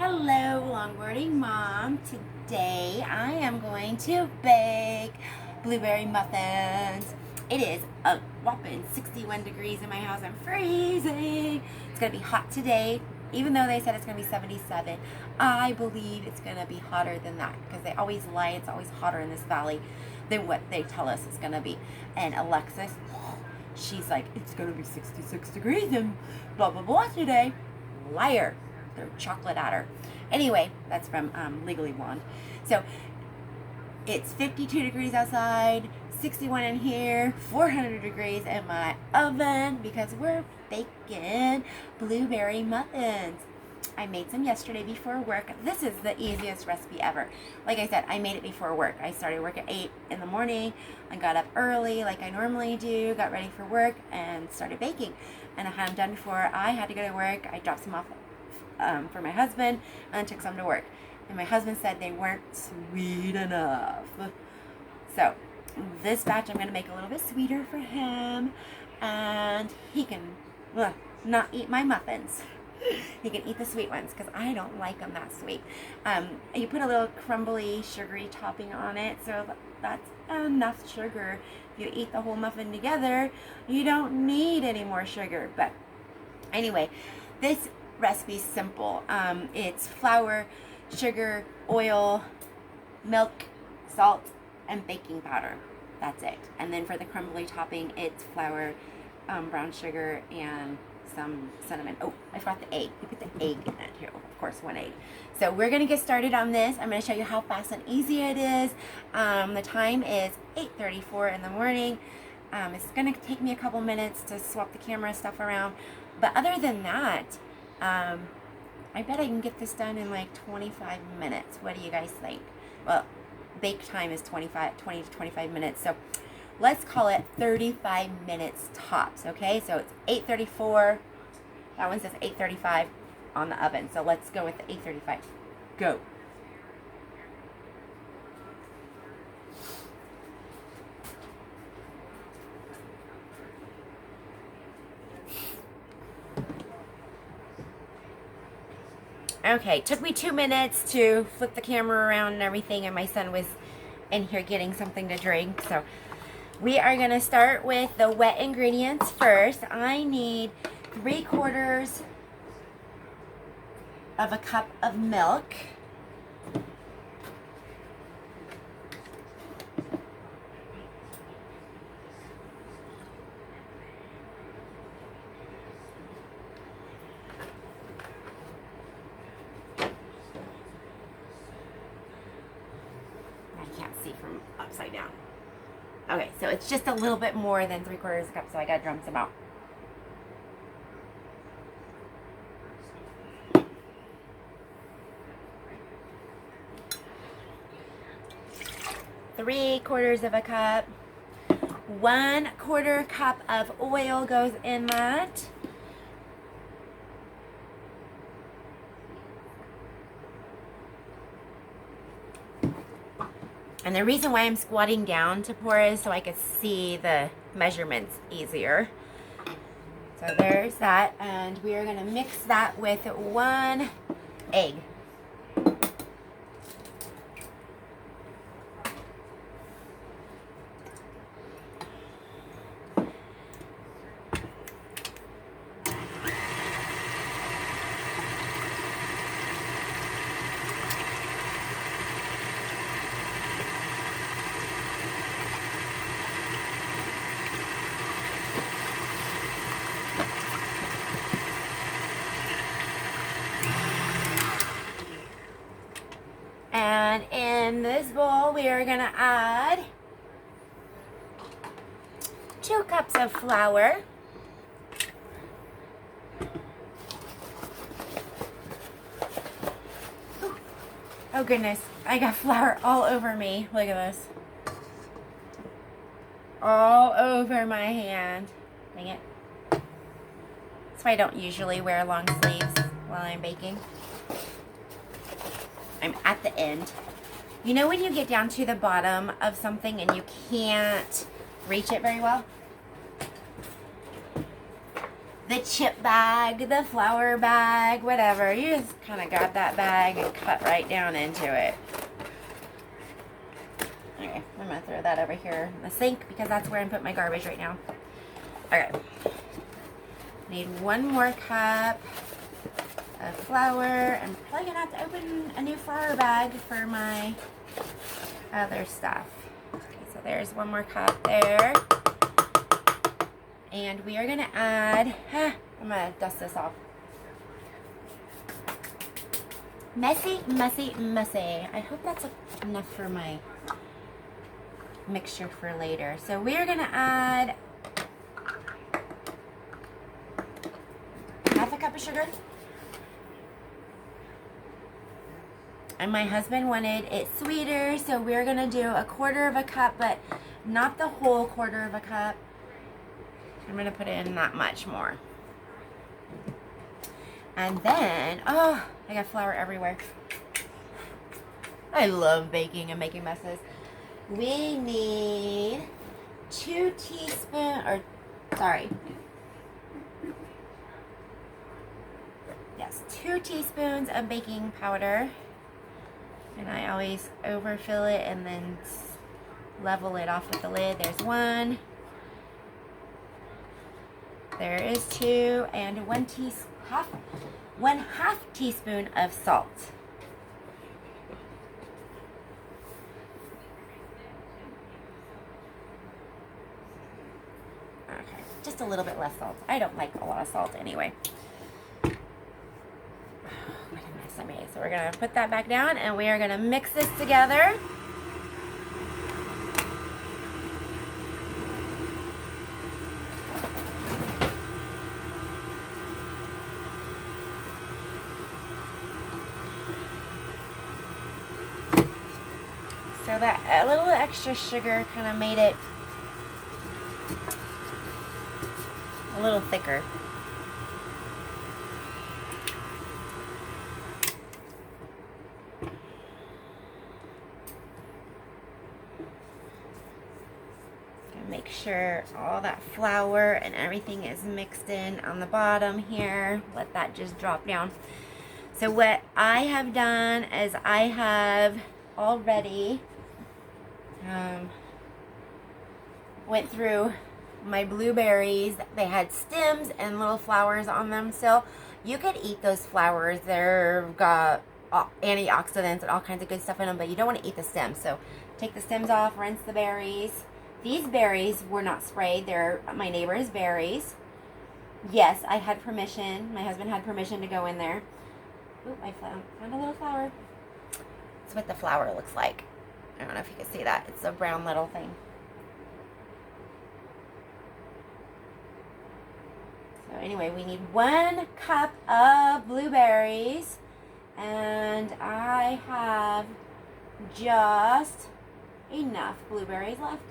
Hello, longboarding mom. Today I am going to bake blueberry muffins. It is a whopping 61 degrees in my house. I'm freezing. It's going to be hot today. Even though they said it's going to be 77, I believe it's going to be hotter than that because they always lie. It's always hotter in this valley than what they tell us it's going to be. And Alexis, she's like, it's going to be 66 degrees and blah, blah, blah today. Liar. They're chocolate at her. Anyway, that's from Legally Blonde. So it's 52 degrees outside, 61 in here, 400 degrees in my oven because we're baking blueberry muffins. I made some yesterday before work. This is the easiest recipe ever. Like I said, I made it before work. I started work at 8 in the morning. I got up early like I normally do, got ready for work, and started baking. And I had them done before I had to go to work. I dropped some off for my husband and took some to work. And my husband said they weren't sweet enough. So this batch I'm going to make a little bit sweeter for him. And he can not eat my muffins. He can eat the sweet ones because I don't like them that sweet. You put a little crumbly, sugary topping on it. So that's enough sugar. If you eat the whole muffin together, you don't need any more sugar. But anyway, this recipe is simple. It's flour, sugar, oil, milk, salt, and baking powder. That's it. And then for the crumbly topping, it's flour, brown sugar, and some cinnamon. Oh, I forgot the egg. You put the egg in that too. Of course, one egg. So we're going to get started on this. I'm going to show you how fast and easy it is. The time is 8:34 in the morning. It's going to take me a couple minutes to swap the camera stuff around. But other than that, I bet I can get this done in like 25 minutes. What do you guys think? Well, bake time is 20 to 25 minutes. So let's call it 35 minutes tops, okay? So it's 8:34. That one says 8:35 on the oven. So let's go with the 8:35. Go. Okay, took me 2 minutes to flip the camera around and everything, and my son was in here getting something to drink. So we are going to start with the wet ingredients first. I need 3/4 of a cup of milk. From upside down. Okay, so it's just a little bit more than 3/4 cup, so I gotta drum some out. Three-quarters of a cup. 1/4 cup of oil goes in that. And the reason why I'm squatting down to pour is so I can see the measurements easier. So there's that. And we are going to mix that with 1 egg. And in this bowl, we are going to add 2 cups of flour. Oh goodness, I got flour all over me. Look at this. All over my hand. Dang it. That's why I don't usually wear long sleeves while I'm baking. I'm at the end. You know when you get down to the bottom of something and you can't reach it very well? the chip bag, the flour bag, whatever. You just kind of grab that bag and cut right down into it. Okay, I'm going to throw that over here in the sink because that's where I'm putting my garbage right now. Okay. Need 1 more cup of flour. I'm probably going to have to open a new flour bag for my other stuff. Okay, so there's 1 more cup there. And we are going to add, I'm going to dust this off. Messy, messy, messy. I hope that's enough for my mixture for later. So we are going to add 1/2 cup of sugar. And my husband wanted it sweeter, so we're going to do 1/4 cup, but not the whole 1/4 cup. I'm going to put in that much more. And then, oh, I got flour everywhere. I love baking and making messes. We need 2 teaspoons of baking powder. And I always overfill it and then level it off with the lid. There's 1. There is 2, and 1/2 teaspoon of salt. Okay, just a little bit less salt. I don't like a lot of salt anyway. Oh, what a mess I made. So we're gonna put that back down and we are gonna mix this together. So that a little extra sugar kind of made it a little thicker. Make sure all that flour and everything is mixed in on the bottom here. Let that just drop down. So what I have done is I have already went through my blueberries. They had stems and little flowers on them, so you could eat those flowers. They've got antioxidants and all kinds of good stuff in them, but you don't want to eat the stems. So take the stems off, rinse the berries. These berries were not sprayed. They're my neighbor's berries. Yes, I had permission. My husband had permission to go in there. Oop, I found a little flower. That's what the flower looks like. I don't know if you can see that. It's a brown little thing. So anyway, we need 1 cup of blueberries. And I have just enough blueberries left.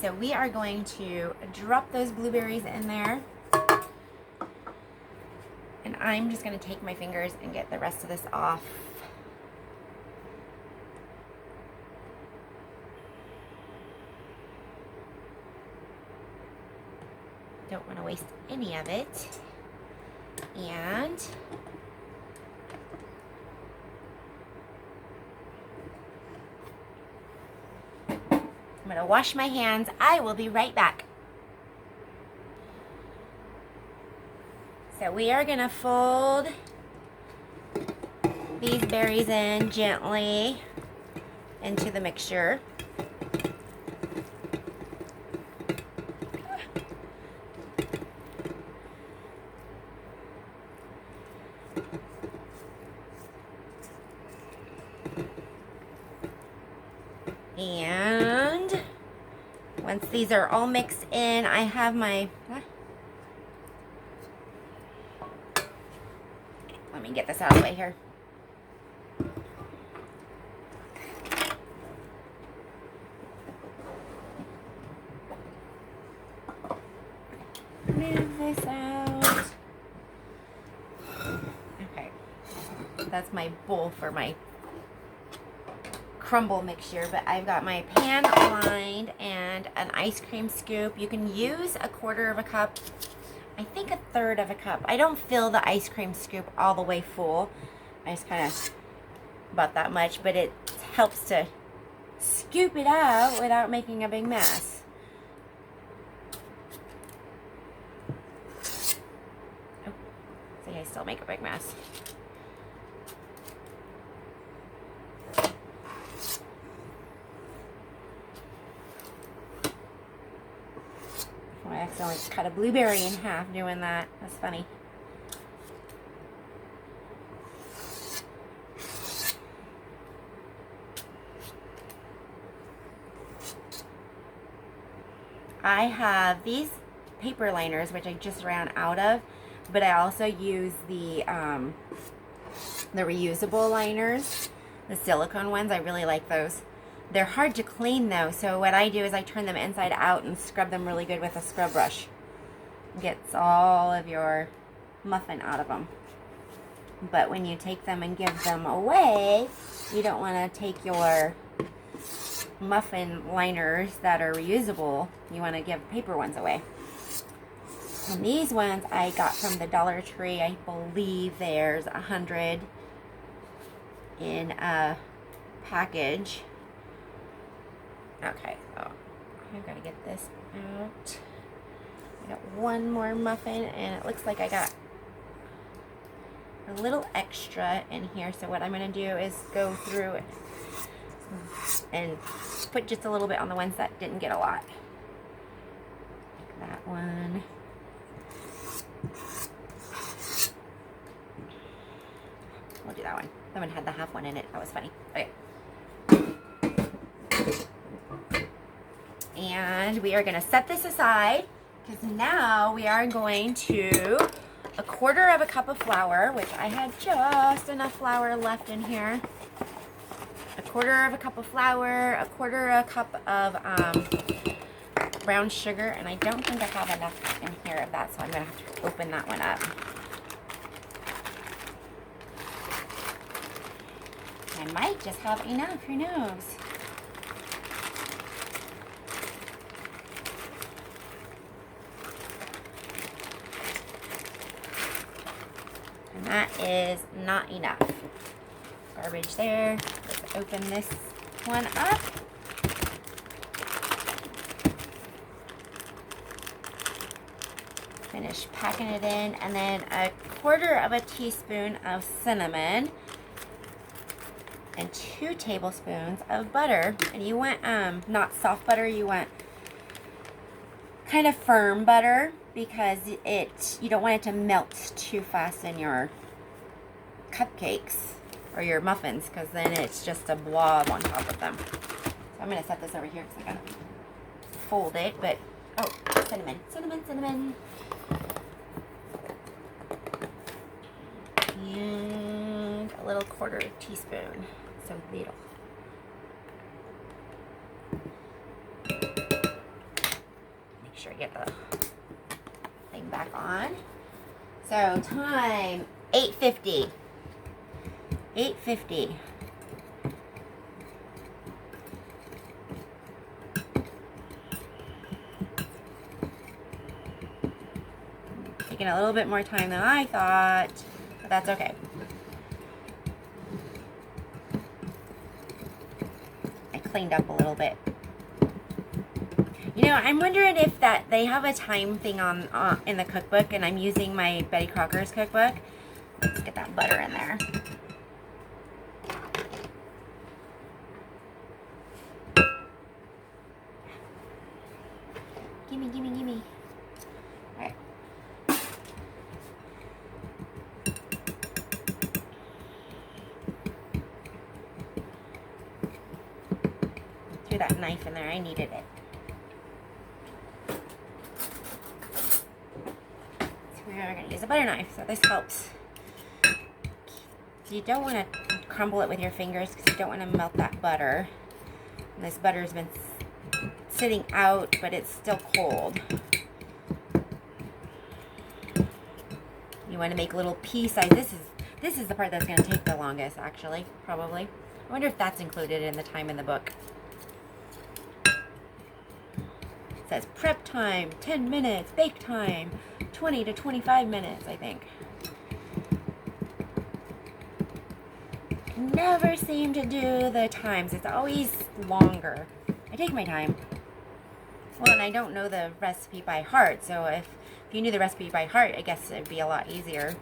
So we are going to drop those blueberries in there. And I'm just going to take my fingers and get the rest of this off. Don't want to waste any of it. And I'm going to wash my hands. I will be right back. So we are going to fold these berries in gently into the mixture. And once these are all mixed in, I have my, let me get this out of the way here. Move this out. Okay, that's my bowl for my crumble mixture, but I've got my pan lined and an ice cream scoop. You can use a 1/4 of a cup, I think a 1/3 of a cup. I don't fill the ice cream scoop all the way full. I just kind of about that much, but it helps to scoop it out without making a big mess. Oh, see, I still make a big mess. I accidentally cut a blueberry in half doing that. That's funny. I have these paper liners, which I just ran out of, but I also use the reusable liners, the silicone ones. I really like those. They're hard to clean though, so what I do is I turn them inside out and scrub them really good with a scrub brush. Gets all of your muffin out of them. But when you take them and give them away, you don't want to take your muffin liners that are reusable. You want to give paper ones away. And these ones I got from the Dollar Tree. I believe there's 100 in a package. Okay, so I've got to get this out. I got one more muffin, and it looks like I got a little extra in here. So what I'm going to do is go through it and put just a little bit on the ones that didn't get a lot. Like that one. We'll do that one. That one had the half one in it. That was funny. Okay. And we are going to set this aside because now we are going to a 1/4 of a cup of flour, which I had just enough flour left in here. A 1/4 of a cup of flour, a 1/4 a cup of brown sugar, and I don't think I have enough in here of that, so I'm going to have to open that one up. I might just have enough, who knows? And that is not enough. Garbage there. Let's open this one up. Finish packing it in, and then a 1/4 of a teaspoon of cinnamon and 2 tablespoons of butter. And you want not soft butter, you want kind of firm butter, because you don't want it to melt too fast in your cupcakes or your muffins, because then it's just a blob on top of them. So I'm going to set this over here because I got to fold it, but oh, cinnamon, cinnamon, cinnamon. And a little 1/4 teaspoon, so little. Make sure I get the thing back on. So time 8:50. 8:50. Taking a little bit more time than I thought, but that's okay. I cleaned up a little bit. You know, I'm wondering if that they have a time thing on in the cookbook, and I'm using my Betty Crocker's cookbook. Let's get that butter in there. Gimme, gimme, gimme. All right. Threw that knife in there. I needed it. We're going to use a butter knife, so this helps. You don't want to crumble it with your fingers because you don't want to melt that butter. And this butter has been sitting out, but it's still cold. You want to make little pea size. This is the part that's going to take the longest, actually, probably. I wonder if that's included in the time in the book. It says prep time, 10 minutes, bake time, 20 to 25 minutes, I think. Never seem to do the times. It's always longer. I take my time. Well, and I don't know the recipe by heart, so if you knew the recipe by heart, I guess it'd be a lot easier.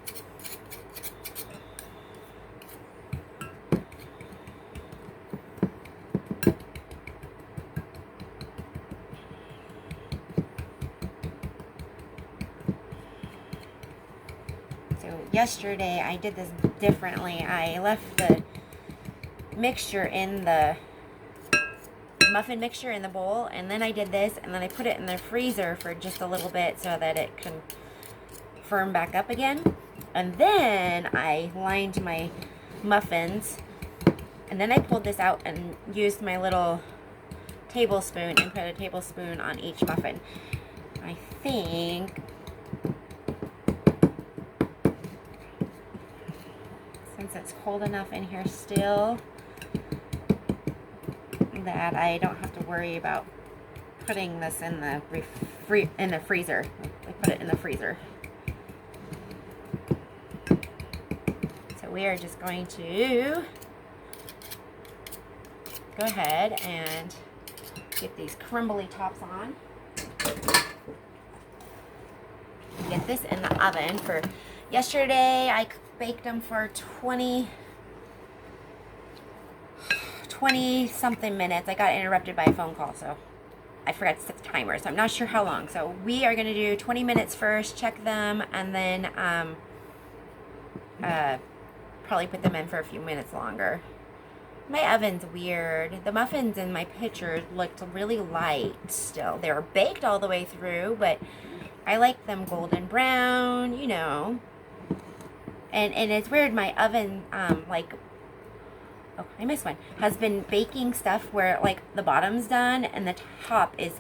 So yesterday I did this differently. I left the mixture in the muffin mixture in the bowl, and then I did this, and then I put it in the freezer for just a little bit so that it can firm back up again. And then I lined my muffins, and then I pulled this out and used my little tablespoon and put a tablespoon on each muffin. I think since it's cold enough in here still that I don't have to worry about putting this in the freezer. I put it in the freezer. So we are just going to go ahead and get these crumbly tops on. Get this in the oven for yesterday. I baked them for 20 something minutes. I got interrupted by a phone call, so I forgot to set the timer, so I'm not sure how long. So we are going to do 20 minutes first, check them, and then probably put them in for a few minutes longer. My oven's weird. The muffins in my picture looked really light still. They were baked all the way through, but I like them golden brown, you know. And it's weird, my oven, oh, I missed one, has been baking stuff where, like, the bottom's done and the top is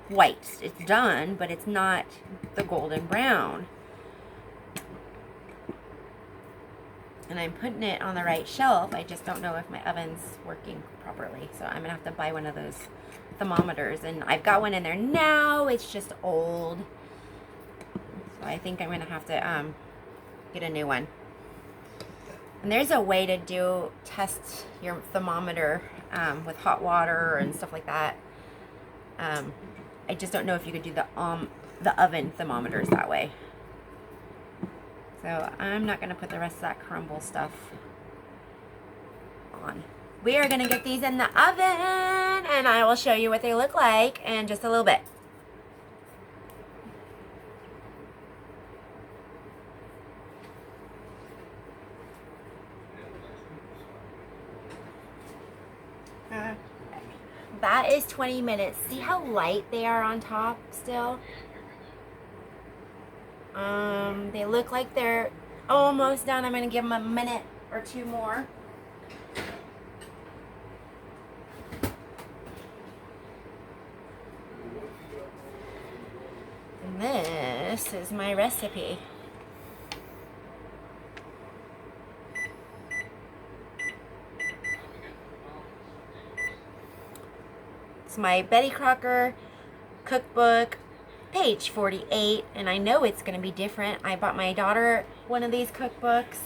white. It's done, but it's not the golden brown. And I'm putting it on the right shelf. I just don't know if my oven's working properly. So I'm going to have to buy one of those thermometers. And I've got one in there now. It's just old. So I think I'm going to have to get a new one. And there's a way to test your thermometer with hot water and stuff like that. I just don't know if you could do the oven thermometers that way. So I'm not going to put the rest of that crumble stuff on. We are going to get these in the oven, and I will show you what they look like in just a little bit. That is 20 minutes. See how light they are on top still? They look like they're almost done. I'm going to give them a minute or two more. And this is my recipe. It's my Betty Crocker cookbook, page 48, and I know it's going to be different. I bought my daughter one of these cookbooks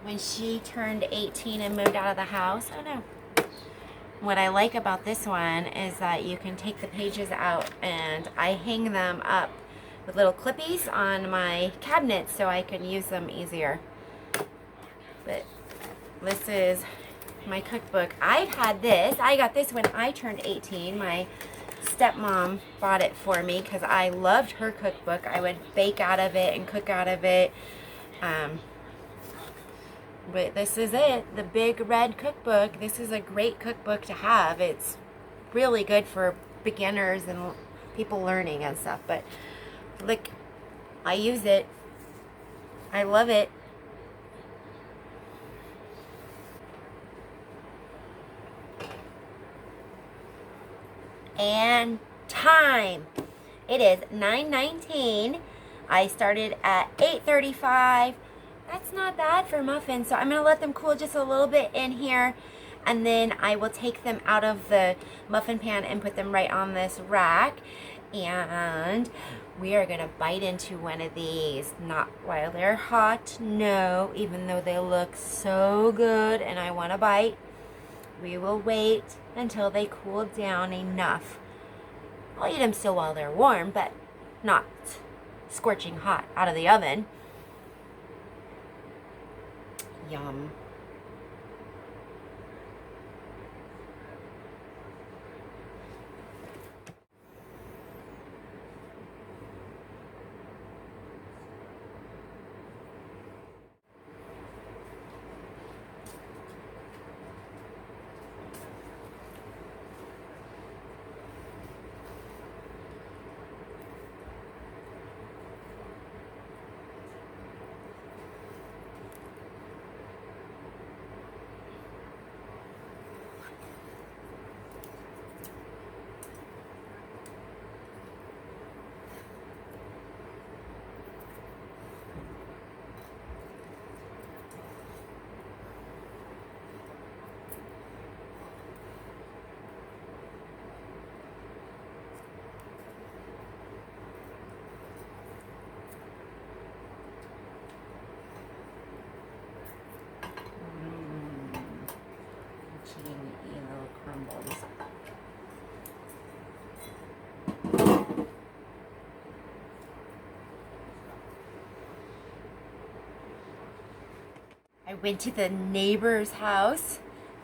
when she turned 18 and moved out of the house. Oh no. What I like about this one is that you can take the pages out, and I hang them up with little clippies on my cabinet so I can use them easier. But this is my cookbook. I've had this. I got this when I turned 18. My stepmom bought it for me because I loved her cookbook. I would bake out of it and cook out of it. But this is it, the Big Red Cookbook. This is a great cookbook to have. It's really good for beginners and people learning and stuff. But look, I use it. I love it. And time. It is 9:19. I started at 8:35. That's not bad for muffins. So I'm going to let them cool just a little bit in here, and then I will take them out of the muffin pan and put them right on this rack. And we are going to bite into one of these. Not while they're hot, no, even though they look so good and I want to bite. We will wait until they cool down enough. I'll eat them still while they're warm, but not scorching hot out of the oven. Yum. Little crumbles. I went to the neighbor's house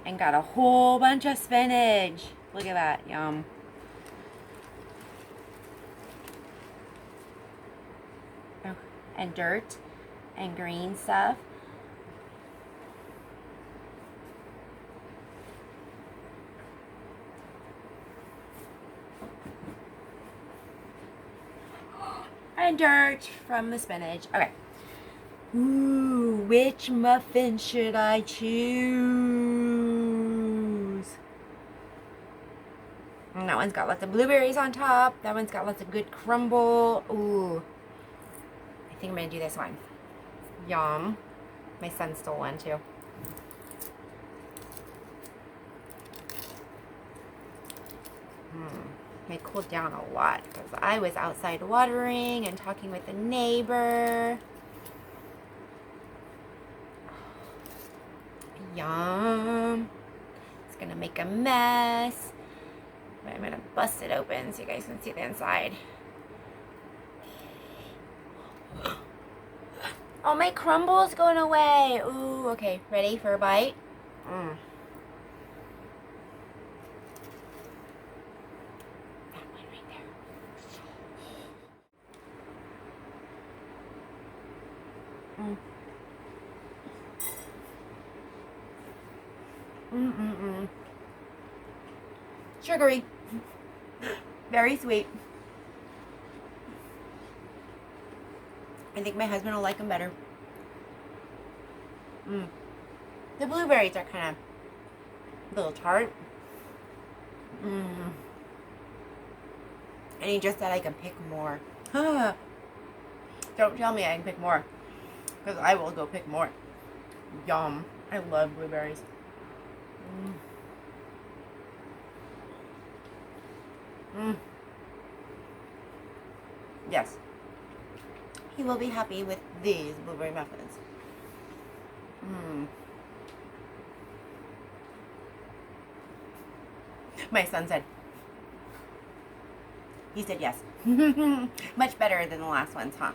and got a whole bunch of spinach. Look at that, yum. Oh, and dirt and green stuff. And dirt from the spinach. Okay. Ooh, which muffin should I choose? And that one's got lots of blueberries on top. That one's got lots of good crumble. Ooh. I think I'm gonna do this one. Yum. My son stole one too. They cooled down a lot because I was outside watering and talking with the neighbor. Yum. It's gonna make a mess, but I'm gonna bust it open so you guys can see the inside. Oh, my crumble's going away. Ooh, okay, ready for a bite? Sugary. Very sweet. I think my husband will like them better. The blueberries are kind of a little tart. And he just said I can pick more. Don't tell me I can pick more, because I will go pick more. Yum. I love blueberries. Yes. He will be happy with these blueberry muffins. My son said, he said yes. Much better than the last ones, huh?